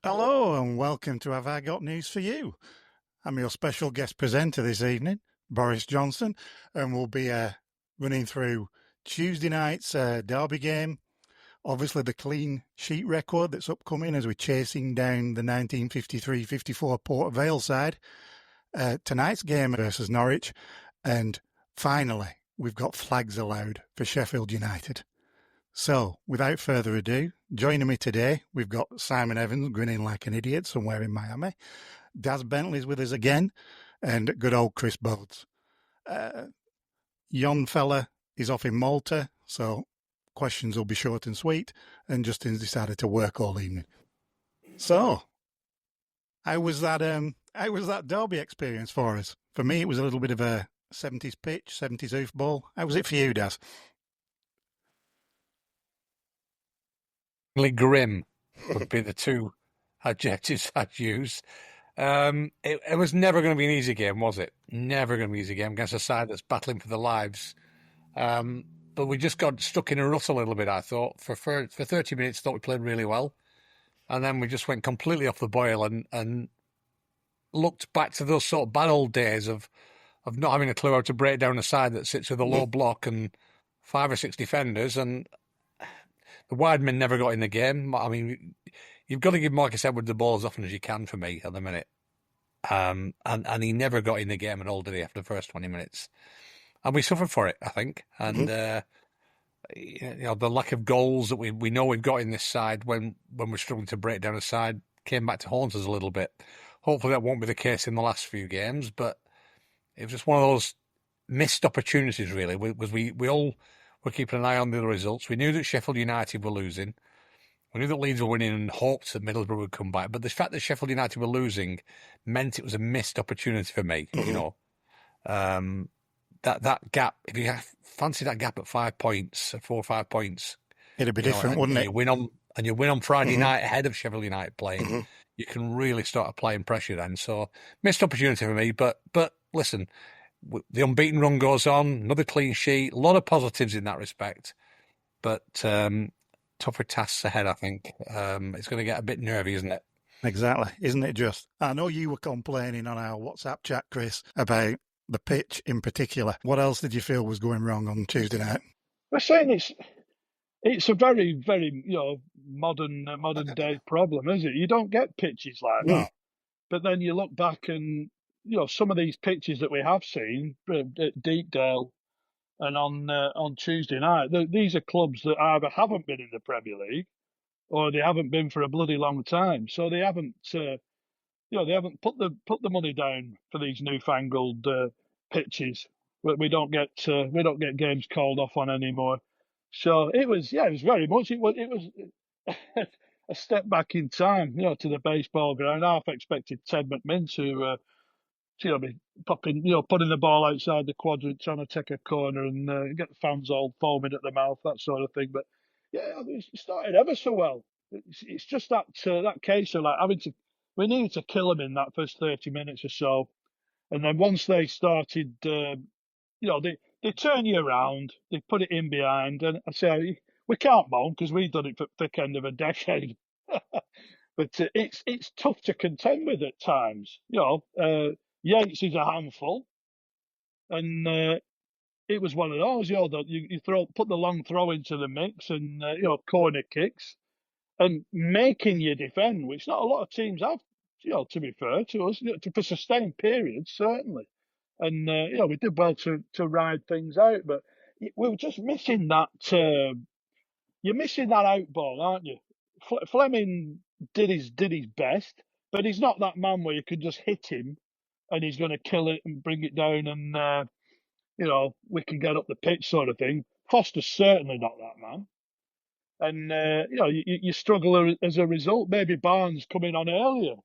Hello and welcome to Have I Got News For You. I'm your special guest presenter this evening, Boris Johnson, and we'll be running through Tuesday night's derby game, obviously the clean sheet record that's upcoming as we're chasing down the 1953-54 Port Vale side, tonight's game versus Norwich, and finally we've got flags allowed for Sheffield United. So, without further ado, joining me today, we've got Simon Evans grinning like an idiot somewhere in Miami. Daz Bentley's with us again, and good old Chris Bodes. Yon fella is off in Malta, so questions will be short and sweet, and Justin's decided to work all evening. So, how was that derby experience for us? For me, it was a little bit of a 70s pitch, 70s oofball. How was it for you, Daz? Grim would be the two adjectives I'd use. It was never going to be an easy game, was it? Never going to be an easy game against a side that's battling for their lives. But we just got stuck in a rut a little bit, I thought. For 30 minutes, thought we played really well. And then we just went completely off the boil and looked back to those sort of bad old days of not having a clue how to break down a side that sits with a low block and 5 or 6 defenders. And the wide men never got in the game. I mean, you've got to give Marcus Edwards the ball as often as you can for me at the minute. And he never got in the game at all, did he, after the first 20 minutes? And we suffered for it, I think. And, the lack of goals that we know we've got in this side when we're struggling to break down a side came back to haunt us a little bit. Hopefully that won't be the case in the last few games, but it was just one of those missed opportunities, really. We all were keeping an eye on the other results. We knew that Sheffield United were losing. We knew that Leeds were winning and hoped that Middlesbrough would come back. But the fact that Sheffield United were losing meant it was a missed opportunity for me, you know. That gap, if you fancy that gap at 5 points, 4 or 5 points. It'd be different, wouldn't it? You win on Friday night ahead of Sheffield United playing. You can really start applying pressure then. So, missed opportunity for me. But listen, the unbeaten run goes on, another clean sheet, a lot of positives in that respect. But tougher tasks ahead, I think. It's going to get a bit nervy, isn't it? Exactly, isn't it just? I know you were complaining on our WhatsApp chat, Chris, about the pitch in particular. What else did you feel was going wrong on Tuesday night? We're saying it's a very, very modern day problem, is it? You don't get pitches like that. But then you look back and some of these pitches that we have seen at Deepdale and on Tuesday night, these are clubs that either haven't been in the Premier League or they haven't been for a bloody long time. So they haven't they haven't put the money down for these newfangled pitches. We don't get games called off on anymore. So it was very much it was a step back in time, to the baseball ground. I half expected Ted McMinn to be putting the ball outside the quadrant, trying to take a corner and get the fans all foaming at the mouth, that sort of thing. But yeah, it started ever so well. It's just that case of like we needed to kill them in that first 30 minutes or so, and then once they started, they turn you around, they put it in behind, and I say we can't moan because we've done it for the thick end of a decade. But it's tough to contend with at times. Yates is a handful, and it was one of those. You put the long throw into the mix, and corner kicks, and making you defend, which not a lot of teams have. To be fair to us, for sustained periods, certainly. And we did well to ride things out, but we were just missing that. You're missing that out ball, aren't you? Fleming did his best, but he's not that man where you could just hit him and he's going to kill it and bring it down and we can get up the pitch sort of thing. Foster's certainly not that man, and you struggle as a result. Maybe Barnes coming on earlier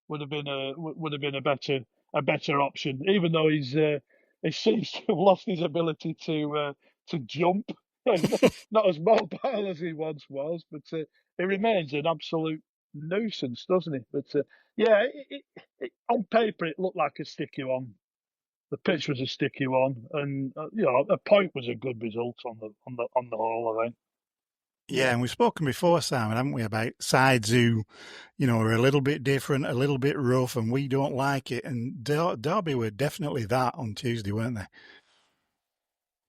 would have been a better option, even though he seems to have lost his ability to jump. Not as mobile as he once was, but he remains an absolute nuisance, doesn't he? But on paper it looked like a sticky one. The pitch was a sticky one, and a point was a good result on the whole, I think. Yeah, and we've spoken before, Simon, haven't we, about sides who, are a little bit different, a little bit rough, and we don't like it. And Derby were definitely that on Tuesday, weren't they?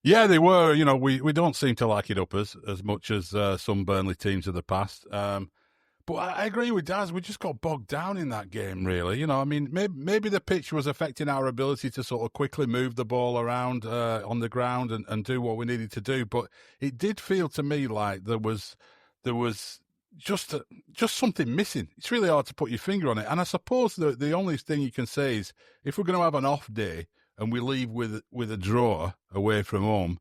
Yeah, they were. We don't seem to like it up as much as some Burnley teams of the past. But I agree with Daz. We just got bogged down in that game, really. Maybe the pitch was affecting our ability to sort of quickly move the ball around on the ground and do what we needed to do. But it did feel to me like there was just something missing. It's really hard to put your finger on it. And I suppose the only thing you can say is if we're going to have an off day and we leave with a draw away from home,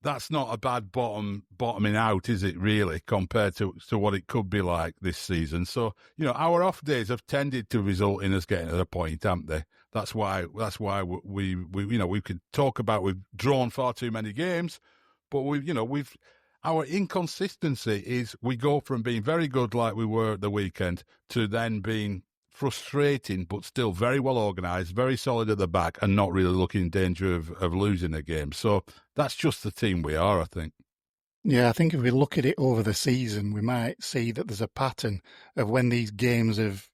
that's not a bad bottoming out, is it, really, compared to what it could be like this season? So, our off days have tended to result in us getting to the point, haven't they? That's why we could talk about we've drawn far too many games, but our inconsistency is we go from being very good like we were at the weekend to then being frustrating, but still very well organised, very solid at the back, and not really looking in danger of losing a game. So that's just the team we are, I think. Yeah, I think if we look at it over the season, we might see that there's a pattern of when these games have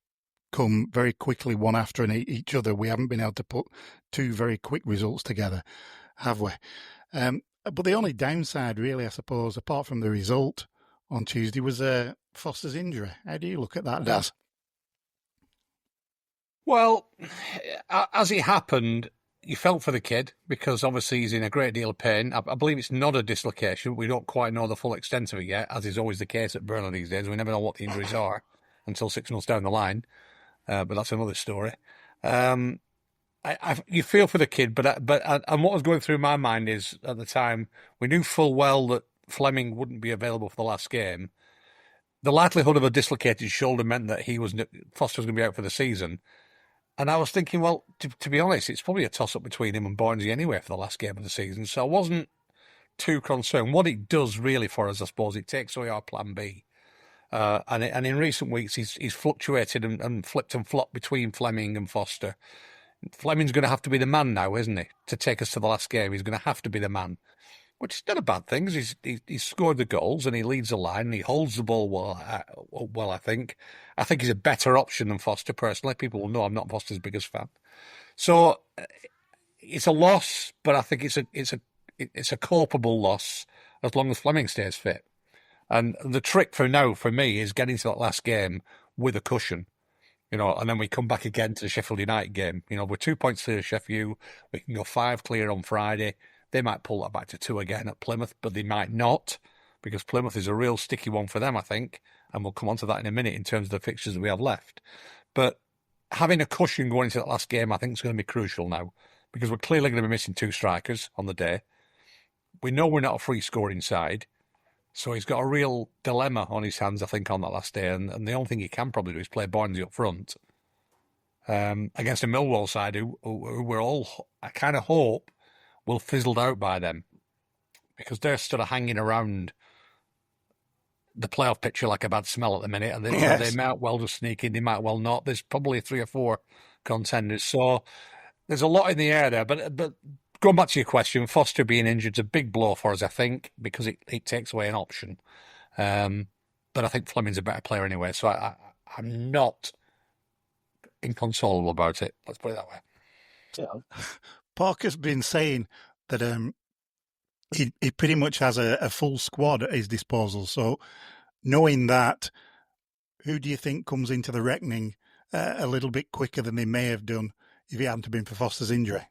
come very quickly one after each other. We haven't been able to put two very quick results together, have we? But the only downside, really, I suppose, apart from the result on Tuesday, was Foster's injury. How do you look at that, Daz? Well, as it happened, you felt for the kid because obviously he's in a great deal of pain. I believe it's not a dislocation. We don't quite know the full extent of it yet, as is always the case at Burnley these days. We never know what the injuries are until 6 months down the line, but that's another story. You feel for the kid, but what was going through my mind is at the time we knew full well that Fleming wouldn't be available for the last game. The likelihood of a dislocated shoulder meant that Foster was going to be out for the season. And I was thinking, well, to be honest, it's probably a toss-up between him and Barnesy anyway for the last game of the season. So I wasn't too concerned. What it does really for us, I suppose, it takes away our plan B. And in recent weeks, he's fluctuated and flipped and flopped between Fleming and Foster. Fleming's going to have to be the man now, isn't he? To take us to the last game, he's going to have to be the man. Which is not a bad thing. He's scored the goals and he leads the line and he holds the ball well, I think. I think he's a better option than Foster, personally. People will know I'm not Foster's biggest fan. So it's a loss, but I think it's a culpable loss as long as Fleming stays fit. And the trick for now, for me, is getting to that last game with a cushion. And then we come back again to the Sheffield United game. We're 2 points clear of Sheffield. We can go 5 clear on Friday. They might pull that back to 2 again at Plymouth, but they might not, because Plymouth is a real sticky one for them, I think. And we'll come on to that in a minute in terms of the fixtures that we have left. But having a cushion going into that last game, I think, is going to be crucial now, because we're clearly going to be missing 2 strikers on the day. We know we're not a free scoring side. So he's got a real dilemma on his hands, I think, on that last day. And the only thing he can probably do is play Barnesy up front against a Millwall side who we're all, I kind of hope, will fizzled out by them, because they're sort of hanging around the playoff picture like a bad smell at the minute. And they might well just sneak in, they might well not. There's probably 3 or 4 contenders. So there's a lot in the air there. But going back to your question, Foster being injured is a big blow for us, I think, because it takes away an option. But I think Fleming's a better player anyway, so I'm not inconsolable about it. Let's put it that way. Yeah. Parker's been saying that he pretty much has a full squad at his disposal. So knowing that, who do you think comes into the reckoning a little bit quicker than they may have done if it hadn't been for Foster's injury?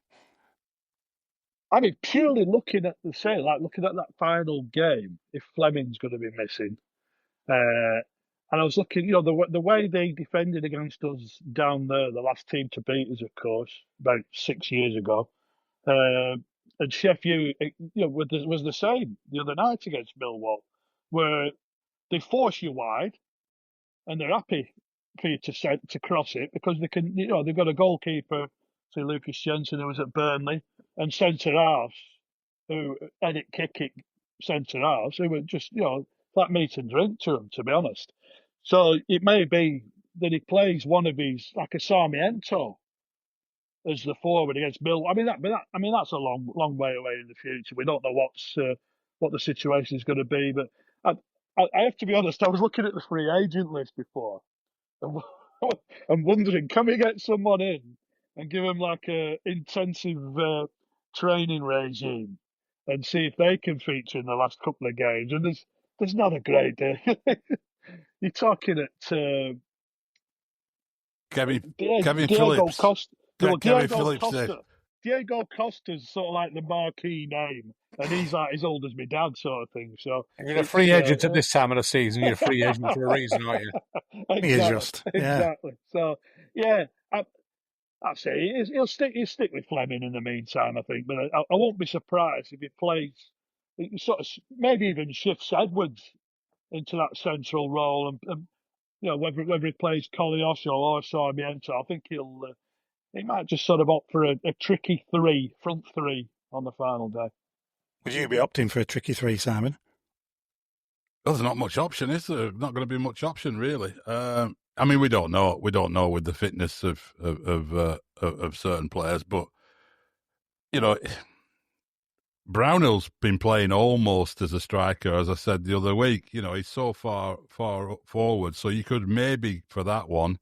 I mean, purely looking at that final game, if Fleming's going to be missing, and I was looking, the way they defended against us down there, the last team to beat us, of course, about 6 years ago, and Sheffield, was the same the other night against Millwall, where they force you wide, and they're happy for you to cross it because they can, they've got a goalkeeper, say Lucas Jensen, who was at Burnley, and centre halves who edit kick centre halves who were just, like meat and drink to him, to be honest. So it may be that he plays one of his, like a Sarmiento, as the forward against Bill. I mean, that's a long way away in the future. We don't know what the situation is going to be, but I have to be honest, I was looking at the free agent list before and I'm wondering, can we get someone in and give them like a intensive training regime and see if they can feature in the last couple of games? And there's not a great deal. You're talking at Kevin Diego Phillips. Costa. Diego Costa's sort of like the marquee name, and he's like as old as my dad, sort of thing. So you're a free agent at this time of the season. You're a free agent for a reason, aren't you? Exactly. So yeah, I'd say he'll stick with Fleming in the meantime, I think. But I won't be surprised if he plays, sort of maybe even shifts Edwards into that central role, and whether he plays Koleosho or Sarmiento, I think he might just sort of opt for a tricky front three on the final day. Would you be opting for a tricky three, Simon? Well, there's not much option, is there? Not going to be much option, really. I mean, we don't know. We don't know with the fitness of certain players, but Brownhill's been playing almost as a striker, as I said the other week. He's so far forward, so you could maybe for that one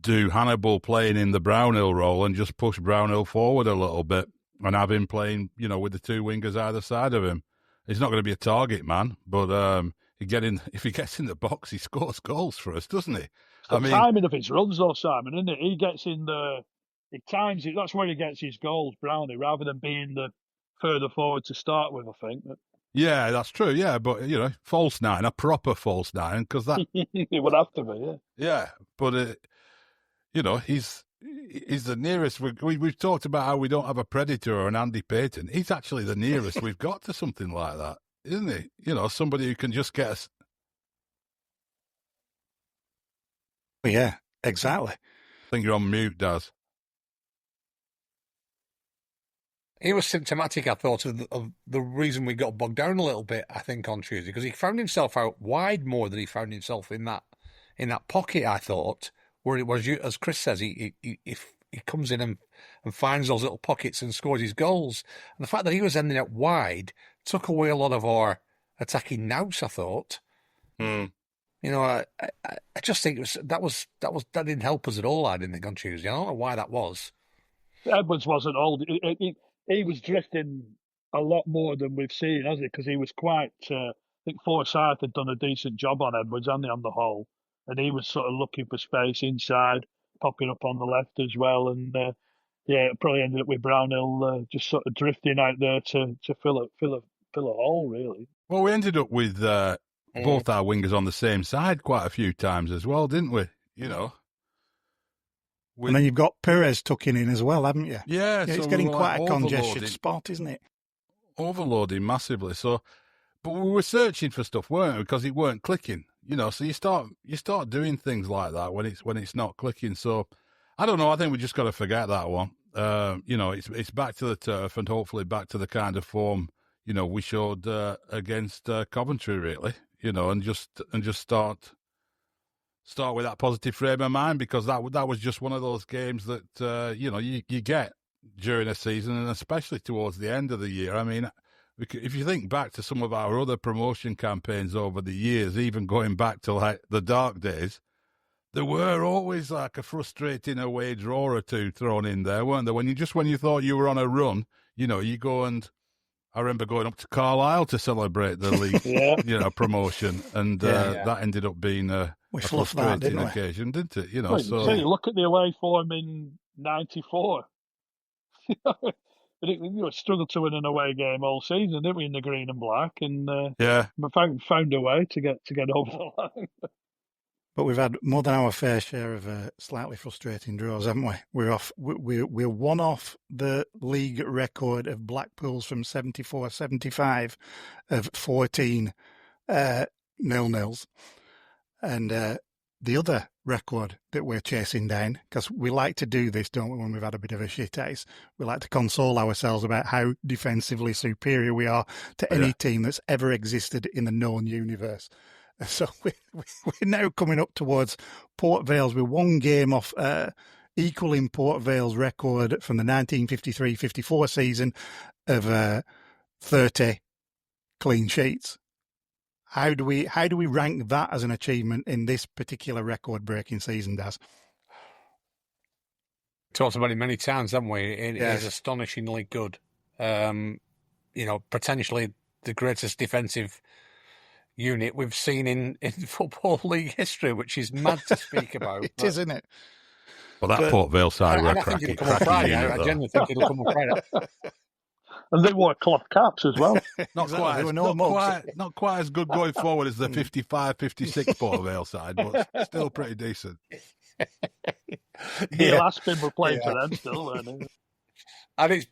do Hannibal playing in the Brownhill role and just push Brownhill forward a little bit and have him playing, with the two wingers either side of him. He's not going to be a target man, but if he gets in the box, he scores goals for us, doesn't he? Timing of his runs, though, Simon, isn't it? He gets in he times it. That's where he gets his goals, Brownie, rather than being the further forward to start with, I think. Yeah, that's true. Yeah, but false nine, a proper false nine, because that it would have to be. Yeah. Yeah, but he's the nearest. We've talked about how we don't have a Predator or an Andy Payton. He's actually the nearest we've got to something like that, isn't he? Somebody who can just get us. Yeah, exactly. I think you're on mute, Daz. He was symptomatic, I thought, of the reason we got bogged down a little bit, I think, on Tuesday, because he found himself out wide more than he found himself in that pocket, I thought, where it was, as Chris says, he comes in and finds those little pockets and scores his goals. And the fact that he was ending up wide took away a lot of our attacking nous, I thought. I just think that didn't help us at all, I didn't think, on Tuesday. I don't know why that was. Edwards wasn't old. He was drifting a lot more than we've seen, hasn't he? Because he was quite. I think Forsyth had done a decent job on Edwards, hadn't he, on the whole? And he was sort of looking for space inside, popping up on the left as well. And it probably ended up with Brownhill just sort of drifting out there to fill a hole, really. Well, we ended up with both our wingers on the same side quite a few times as well, didn't we? And then you've got Perez tucking in as well, haven't you? Yeah, so it's getting quite a congested spot, isn't it? Overloading massively. So, but we were searching for stuff, weren't we? Because it weren't clicking. So you start doing things like that when it's not clicking. So, I don't know. I think we just got to forget that one. It's back to the turf and hopefully back to the kind of form we showed against Coventry, really. And just start with that positive frame of mind, because that was just one of those games that you get during a season, and especially towards the end of the year. I mean, if you think back to some of our other promotion campaigns over the years, even going back to like the dark days, there were always like a frustrating away draw or two thrown in there, weren't there? When you thought you were on a run, you go and. I remember going up to Carlisle to celebrate the league, promotion, and that ended up being a frustrating occasion, didn't it? So you look at the away form in '94. We struggled to win an away game all season, didn't we, in the green and black? And we found a way to get over the line. But we've had more than our fair share of slightly frustrating draws, haven't we? We're one off the league record of Blackpool's from 74-75 of 14 nil-nils. And the other record that we're chasing down, because we like to do this, don't we, when we've had a bit of a shit ace, we like to console ourselves about how defensively superior we are to any team that's ever existed in the known universe. So we're now coming up towards Port Vale's. We're one game off equaling Port Vale's record from the 1953-54 season of 30 clean sheets. How do we rank that as an achievement in this particular record-breaking season, Daz? Talked about it many times, haven't we? It Yes. is astonishingly good. Potentially the greatest defensive unit we've seen in Football League history, which is mad to speak about. It is, isn't it? Well, that Port Vale side were I think it'll come on Friday. I genuinely think it'll come on Friday. And they wore cloth caps as well. Not quite as good going forward as the 55, 56 Port Vale side, but still pretty decent. Neil Aspin were playing for them still, weren't they?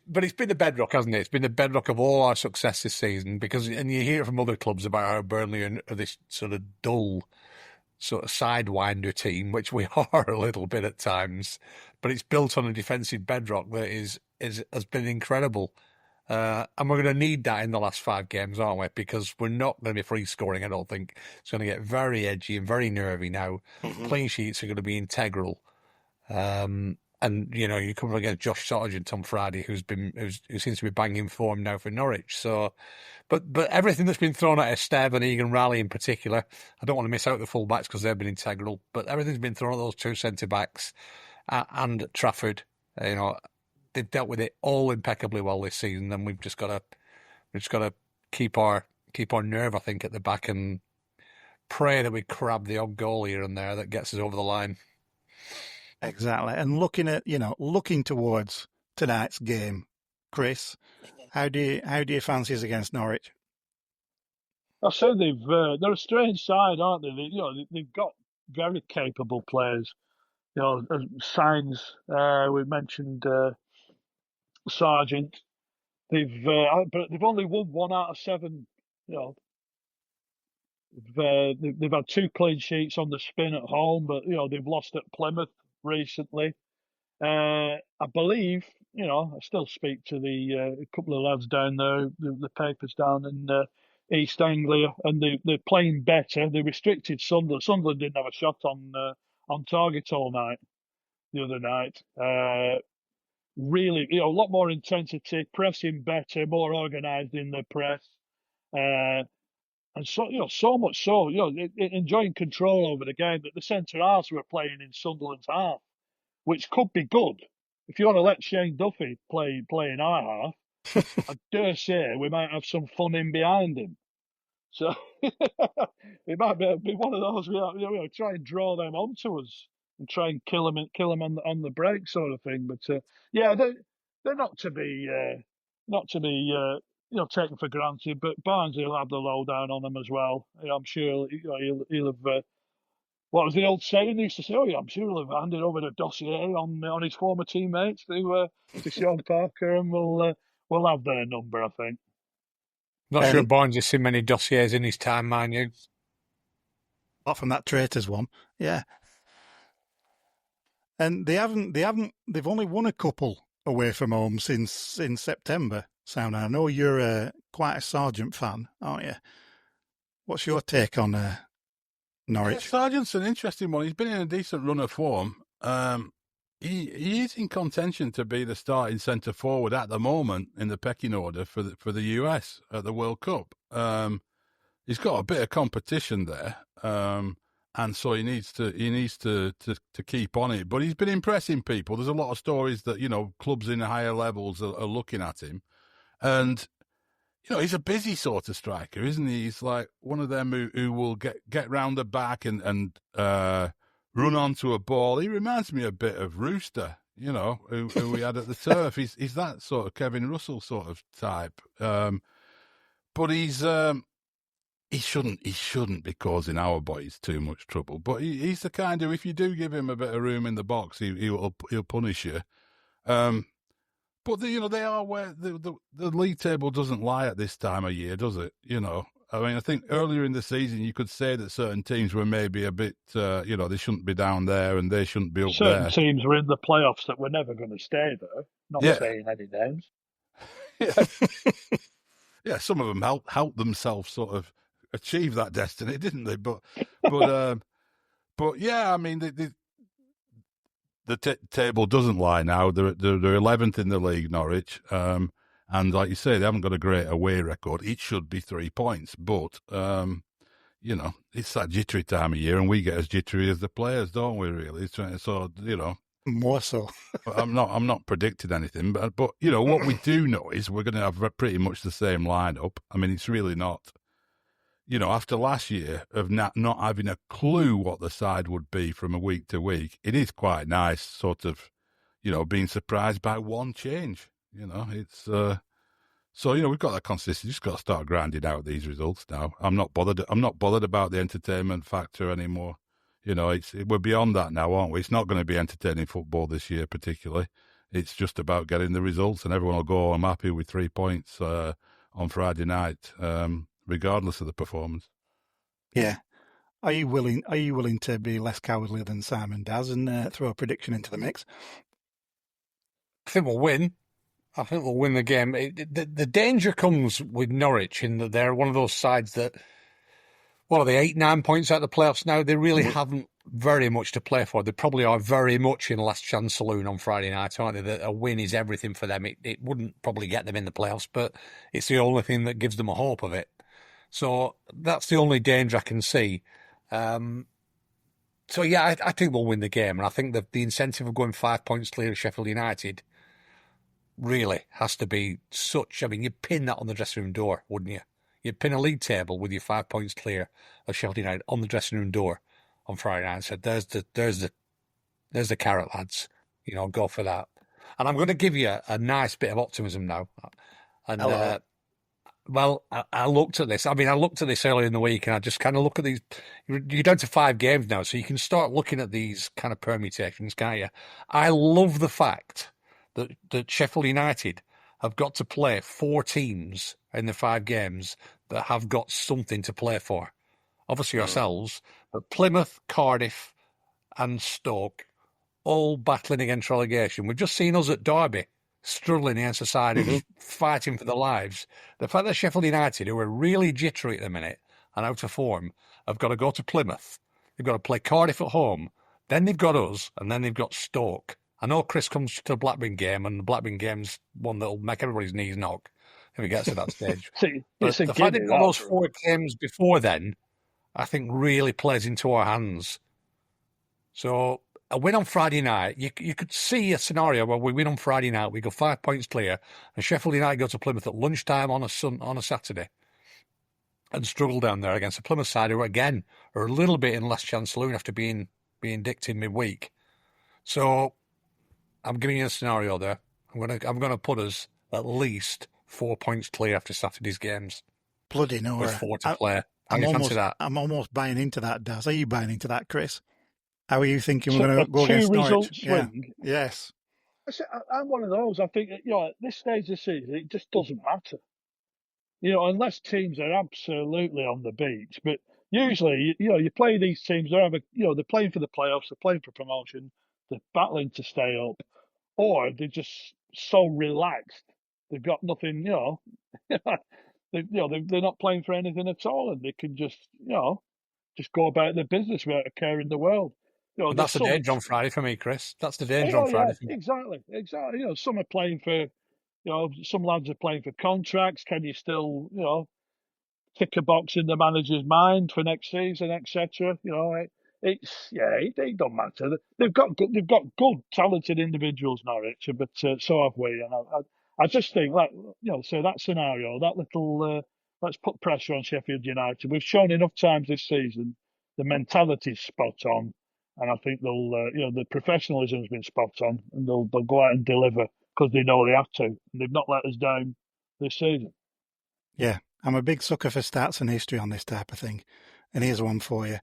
But it's been the bedrock, hasn't it? It's been the bedrock of all our success this season and you hear it from other clubs about how Burnley are this sort of dull, sort of sidewinder team, which we are a little bit at times. But it's built on a defensive bedrock that has been incredible. And we're going to need that in the last 5 games, aren't we? Because we're not going to be free scoring, I don't think. It's going to get very edgy and very nervy now. Mm-hmm. Clean sheets are going to be integral. And you come up against Josh Sargent on Friday, who seems to be banging form now for Norwich. So, but everything that's been thrown at Esteve and Egan Raleigh in particular, I don't want to miss out the full backs because they've been integral. But everything's been thrown at those 2 centre backs and Trafford. They've dealt with it all impeccably well this season, and we've just got to keep our nerve, I think, at the back and pray that we crab the odd goal here and there that gets us over the line. Exactly. And looking towards tonight's game, Chris, how do you fancy us against Norwich? I say they're a strange side, aren't they? They've got very capable players. Signs we mentioned Sargent. But they've only won 1 out of 7. They've had 2 clean sheets on the spin at home, but they've lost at Plymouth recently. I believe, I still speak to the couple of lads down there, the papers down in East Anglia, and they're playing better. They restricted Sunderland. Sunderland didn't have a shot on target all night the other night. Really, a lot more intensity, pressing better, more organised in the press. And so much so, enjoying control over the game that the centre halves were playing in Sunderland's half, which could be good. If you want to let Shane Duffy play in our half, I dare say we might have some fun in behind him. So it might be one of those we try and draw them onto us and try and kill them on the break sort of thing. But they're not to be taken for granted, but Barnes will have the lowdown on them as well. I'm sure he'll have. What was the old saying? He used to say, I'm sure he'll have handed over the dossier on his former teammates to Sean Parker, and we'll have their number, I think. Not sure Barnes has seen many dossiers in his time, mind you. Apart from that traitors one, yeah. And they've only won a couple away from home since September. Sound, I know you're quite a Sargent fan, aren't you? What's your take on Norwich? Yeah, Sargent's an interesting one. He's been in a decent run of form. He is in contention to be the starting centre forward at the moment in the pecking order for the US at the World Cup. He's got a bit of competition there, and so he needs to keep on it. But he's been impressing people. There's a lot of stories that clubs in the higher levels are looking at him. And, he's a busy sort of striker, isn't he? He's like one of them who will get round the back and run onto a ball. He reminds me a bit of Rooster, who we had at the Turf. He's that sort of Kevin Russell sort of type. But he shouldn't be causing our boys too much trouble. But he's the kind of, if you do give him a bit of room in the box, he'll punish you. But they are where the league table doesn't lie at this time of year, does it? I think earlier in the season you could say that certain teams were maybe a bit, they shouldn't be down there and they shouldn't be up there. Certain teams were in the playoffs that were never going to stay there. Not saying any names. Yeah, some of them helped themselves sort of achieve that destiny, didn't they? But yeah, I mean the table doesn't lie now. They're 11th in the league, Norwich. And like you say, they haven't got a great away record. It should be 3 points. But it's that jittery time of year, and we get as jittery as the players, don't we? Really, so more so. I'm not predicting anything, but what we do know is we're going to have pretty much the same lineup. I mean, it's really not. After last year of not having a clue what the side would be from a week to week, it is quite nice, sort of, being surprised by one change. It's we've got that consistency. Just got to start grinding out these results now. I'm not bothered about the entertainment factor anymore. We're beyond that now, aren't we? It's not going to be entertaining football this year, particularly. It's just about getting the results, and everyone will go home happy with 3 points on Friday night, regardless of the performance. Yeah. Are you willing to be less cowardly than Simon does and throw a prediction into the mix? I think we'll win. I think we'll win the game. The danger comes with Norwich in that they're one of those sides that, what are they, 8-9 points out of the playoffs now? They really haven't very much to play for. They probably are very much in last chance saloon on Friday night, aren't they? That a win is everything for them. It wouldn't probably get them in the playoffs, but it's the only thing that gives them a hope of it. So that's the only danger I can see. I think we'll win the game. And I think that the incentive of going 5 points clear of Sheffield United really has to be such. I mean, you'd pin that on the dressing room door, wouldn't you? You'd pin a league table with your 5 points clear of Sheffield United on the dressing room door on Friday night and said, there's the carrot, lads. Go for that. And I'm going to give you a nice bit of optimism now. And I looked at this. I mean, I looked at this earlier in the week, and I just kind of look at these. You're down to 5 games now, so you can start looking at these kind of permutations, can't you? I love the fact that Sheffield United have got to play 4 teams in the 5 games that have got something to play for. Obviously ourselves, but Plymouth, Cardiff and Stoke all battling against relegation. We've just seen us at Derby struggling against a side who's fighting for their lives. The fact that Sheffield United, who are really jittery at the minute and out of form, have got to go to Plymouth. They've got to play Cardiff at home. Then they've got us, and then they've got Stoke. I know Chris comes to the Blackburn game, and the Blackburn game's one that'll make everybody's knees knock if he gets to that stage. But the fact they've got those 4 games before then, I think really plays into our hands. So a win on Friday night, you could see a scenario where we win on Friday night, we go 5 points clear, and Sheffield United go to Plymouth at lunchtime on a Saturday and struggle down there against a Plymouth side who, again, are a little bit in last chance saloon after being dicked in midweek. So I'm giving you a scenario there. I'm gonna put us at least 4 points clear after Saturday's games. Bloody no. With 4 to play. I'm almost buying into that, Daz. Are you buying into that, Chris? How are you thinking we're going to go against Norwich? Swing? Yeah. Yes. I'm one of those. I think, at this stage of the season, it just doesn't matter. Unless teams are absolutely on the beach. But usually, you play these teams, they're playing for the playoffs, they're playing for promotion, they're battling to stay up, or they're just so relaxed. They've got nothing, they're not playing for anything at all, and they can just go about their business without a care in the world. That's the danger on Friday for me, Chris. That's the danger on Friday for me. Exactly. Some are playing for, some lads are playing for contracts. Can you still, tick a box in the manager's mind for next season, etc. It don't matter. They've got good, talented individuals, Norwich, but so have we. And I just think, so that scenario, that little, let's put pressure on Sheffield United. We've shown enough times this season the mentality's spot on, and I think they'll, the professionalism's been spot on, and they'll go out and deliver because they know they have to, and they've not let us down this season. Yeah, I'm a big sucker for stats and history on this type of thing, and here's one for you.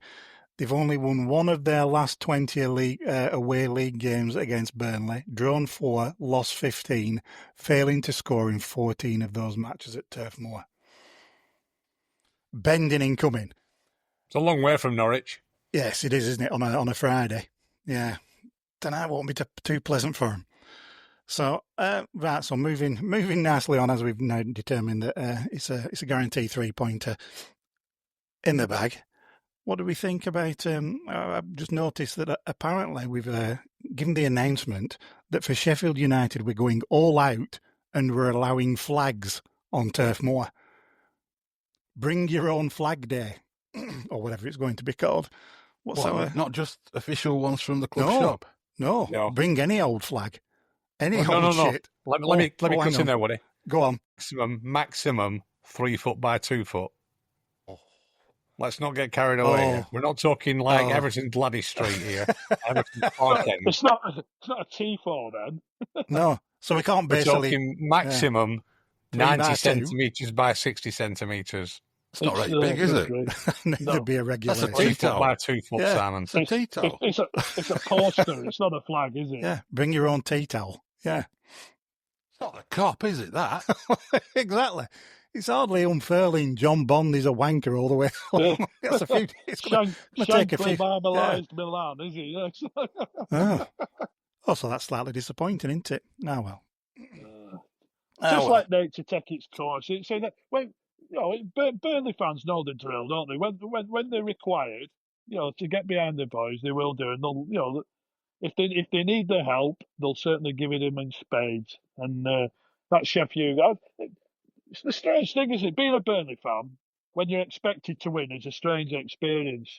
They've only won one of their last 20 away league games against Burnley, drawn 4, lost 15, failing to score in 14 of those matches at Turf Moor. Bending incoming. It's a long way from Norwich. Yes, it is, isn't it, on a Friday? Yeah. Tonight won't be too pleasant for them. So, right, so moving nicely on, as we've now determined that it's a guaranteed 3-pointer in the bag. What do we think about, I've just noticed that apparently we've given the announcement that for Sheffield United we're going all out and we're allowing flags on Turf Moor. Bring your own flag day. or whatever it's going to be called. What's our... Not just official ones from the club No. shop. No, bring any old flag. Any old shit. Let me cut in there, Woody. Go on. Maximum 3 foot by 2 foot. Let's not get carried away here. We're not talking like Everton Bloody Street here. Everton Park End. It's not a T4 then. No, so we can't We're basically... talking maximum 90 centimetres by 60 centimetres. It's not very big, is it? There'd be a regulation. That's a 3 foot by 2 foot, Simon. It's a tea towel. It's a poster. It's not a flag, is it? Yeah, bring your own tea towel. Yeah. It's not a cop, is it, that? Exactly. It's hardly unfurling John Bond is a wanker all the way along. That's a few... It's going to take a few... Marmalised Milan, is he? Yes. So that's slightly disappointing, isn't it? Oh, well. Just let nature take its course. So that when Burnley fans know the drill, don't they? When they're required, to get behind the boys, they will do, and they'll, if they need their help, they'll certainly give it them in spades. And that's Sheffield. It's the strange thing, is it? Being a Burnley fan, when you're expected to win, is a strange experience.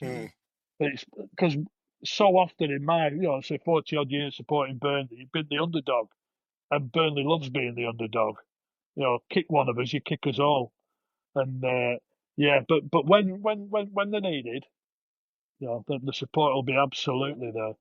It's because so often in my, say 40 odd years supporting Burnley, you've been the underdog, and Burnley loves being the underdog. Kick one of us, you kick us all. And but when they're needed, the support will be absolutely there.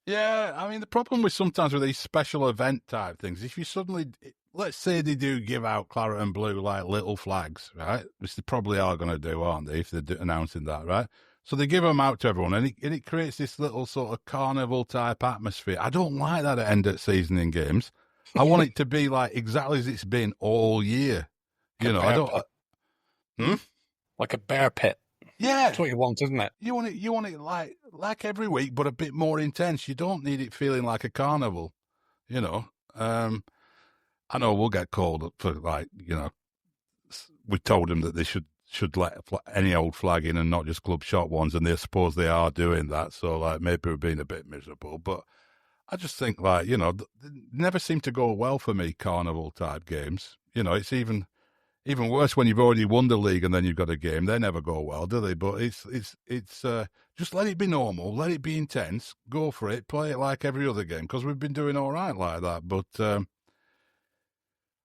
Yeah, I mean, the problem sometimes with these special event type things, if you suddenly, let's say they do give out claret and blue like little flags, right? Which they probably are going to do, aren't they, if they're announcing that, right? So they give them out to everyone, and it creates this little sort of carnival type atmosphere. I don't like that at end of season in games. I want it to be like exactly as it's been all year. I don't. Like a bear pit. Yeah, that's what you want, isn't it? You want it like every week, but a bit more intense. You don't need it feeling like a carnival. I know we'll get called up for we told them that they should let any old flag in and not just club shop ones, and they suppose they are doing that. So maybe we're being a bit miserable, but I just think they never seem to go well for me. Carnival type games, it's even worse when you've already won the league and then you've got a game. They never go well, do they? But it's just let it be normal, let it be intense, go for it, play it like every other game, because we've been doing all right like that. But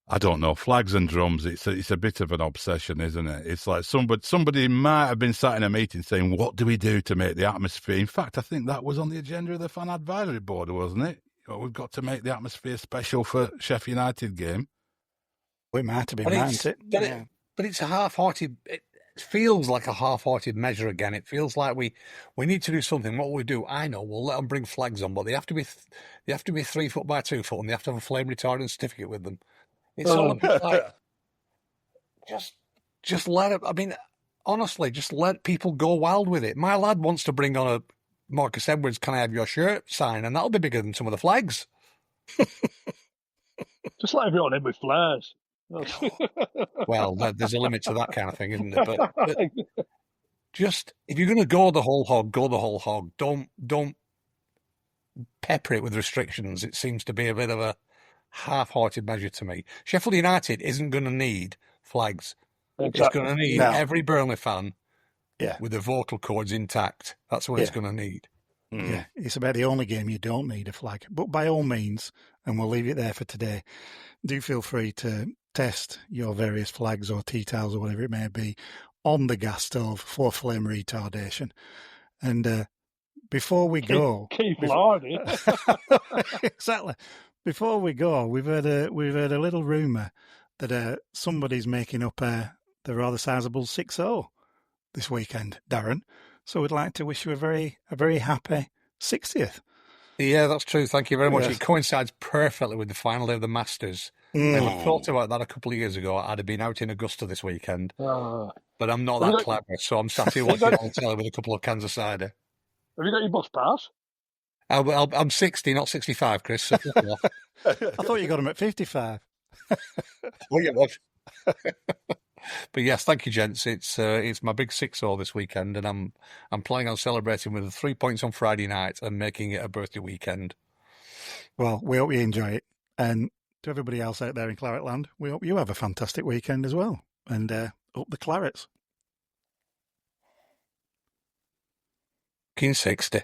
I don't know, flags and drums, it's a bit of an obsession, isn't it? It's like somebody might have been sat in a meeting saying, what do we do to make the atmosphere? In fact, I think that was on the agenda of the fan advisory board, wasn't it? We've got to make the atmosphere special for Sheffield United game. We might have been, mightn't it? But it's a half-hearted. It feels like a half-hearted measure again. It feels like we need to do something. What will we do? I know we'll let them bring flags on, but they have to be 3 foot by 2 foot, and they have to have a flame retardant certificate with them. It's all a bit like just let it. I mean, honestly, just let people go wild with it. My lad wants to bring on a Marcus Edwards, "Can I have your shirt?" sign, and that'll be bigger than some of the flags. Just let everyone in with flares. Well, there's a limit to that kind of thing, isn't there? But just, if you're going to go the whole hog, go the whole hog. Don't pepper it with restrictions. It seems to be a bit of a half-hearted measure to me. Sheffield United isn't going to need flags. Exactly. It's going to need every Burnley fan with the vocal cords intact. That's what it's going to need. Yeah, it's about the only game you don't need a flag. But by all means, and we'll leave it there for today, do feel free to test your various flags or tea towels or whatever it may be on the gas stove for flame retardation. And before we go... Keep Lardy. Exactly. Before we go, we've heard a little rumour that somebody's making up the rather sizable 6-0 this weekend, Darren. So we'd like to wish you a very happy 60th. Yeah, that's true. Thank you very much. Yes. It coincides perfectly with the final day of the Masters. I thought about that a couple of years ago. I'd have been out in Augusta this weekend, but I'm not that clever, so I'm sat here watching on telly with a couple of cans of cider. Have you got your bus pass? I'm 60, not 65, Chris. So I thought you got him at 55. Well, yeah, was. But yes, thank you, gents. It's my big 6-0 this weekend, and I'm planning on celebrating with 3 points on Friday night and making it a birthday weekend. Well, we hope you enjoy it, and to everybody else out there in Claret Land, we hope you have a fantastic weekend as well, and up the Clarets. fucking 60.